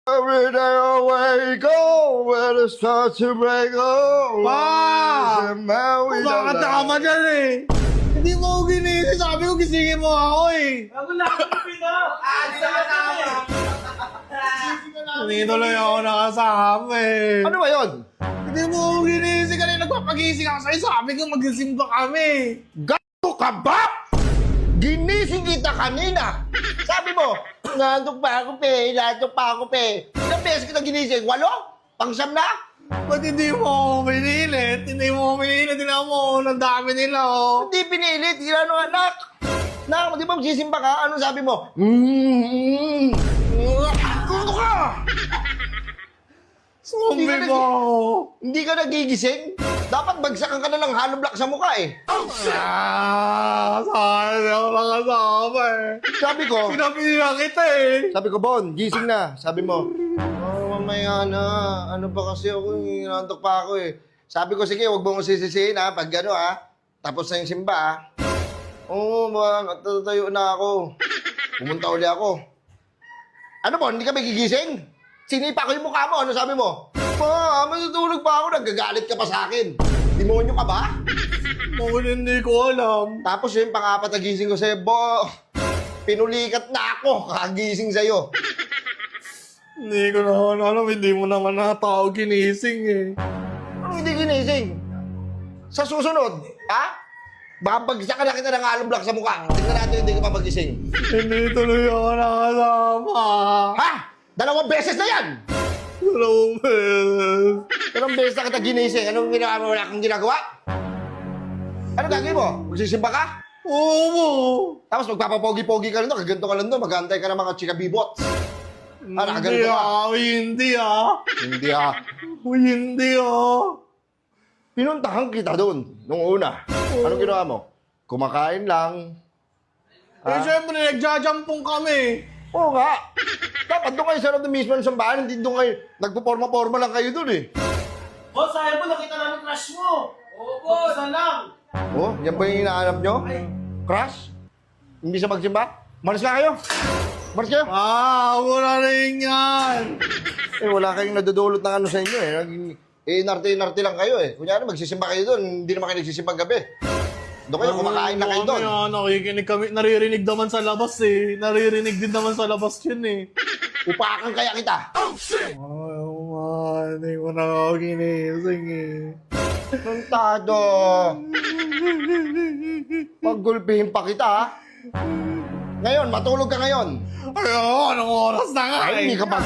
Every day away go when it starts to break oh Pa! Bakit tama dyan eh? Hindi mo ako ginising. Sabi ko gisingin mo ako eh. Ako lang ang pina. Hindi tuloy ako nakasama eh. Ano ba yun? Hindi mo ako ginising. Kanina nagpapagising ako sa'yo. Sabi ko magising ba kami? Gato ka ba? Ginising kita kanina. Sabi mo, nantok pa ako pe. Ilang beses kita ginising? 8? Pangsam na? Ba't hindi mo ako pinilit? Hindi mo ako pinilit. Tingnan mo, ang dami nila oh. Hindi pinilit, sila no anak. Nak, di ba magsisimba ka? Ano sabi mo? Ano ka? Zombie ba ako? Hindi ka nagigising? Dapat bagsakan ka na ng hollow block sa mukha eh. Saan ako nakasama eh. Sabi ko, Pinapila kita eh. sabi ko, Bon, gising na. Sabi mo, mamaya na. Ano ba kasi ako, nantok pa ako eh. Sabi ko, sige, huwag mo sisisihin ha, pag gano ha. Tapos na yung simba ha. Oo, matatayo na ako. Pumunta uli ako. Ano Bon, hindi ka gigising? Sinipa ko yung mukha mo, ano sabi mo? Pa, matutulog pa ako, nagagalit ka pa sa akin. Demonyo ka ba? Bakit hindi ko alam? Tapos yung pang-apat na gising ko sa'yo, Bo, pinulikat na ako, kagising sa'yo. Hindi ko naman alam, hindi mo naman natawag ginising eh. Ano hindi ginising? Sa susunod, ha? Baka bagsakan na kita ng hollow block sa mukha. Tingnan natin hindi ka pa magising. Hindi tuloy ako nakasama. Ha? 2 beses na yan! Dalawang beses. 2 beses na kita ginising. Anong ginawa mo? Wala kang ginagawa? Ano gagawin mo? Magsisimba ka? Oo mo. Tapos magpapapogi-pogi ka lang doon, kaganto ka lang doon, mag-aantay ka ng mga chika-bibots. Hindi nakaganto ka. Hindi ah. Hindi ah. Hindi ah. Pinuntahan kita doon, nung una. Anong ginawa mo? Kumakain lang. Eh syempre, nagjajampong kami. Oo nga. Dapat doon kayo sa loob ng mismo ng sambahan, hindi doon kayo, nagpuporma-porma lang kayo doon eh. Boss, sayang po, nakita namin crush mo. Oo, boss. Isa lang. Oh, yan ba yung hinahanap nyo? Crush? Hindi siya magsimba? Malis na kayo! Malis kayo! Wala na yun yan. Eh, wala kayong nadudulot ng ano sa inyo eh. Inarte-inarte lang kayo eh. Kunyari, magsisimba kayo doon, hindi naman kayo nagsisimbang gabi. Doon kayo, kumakain na kayo doon. Nakikinig kami, naririnig naman sa labas eh. Naririnig din naman sa labas yun eh. Upakan kaya kita. Hindi ko na ako ginising eh. Puntado. Paggulpihin pa kita ha. Ngayon, matulog ka ngayon. Anong oras na nga Ay, eh. hindi ka pa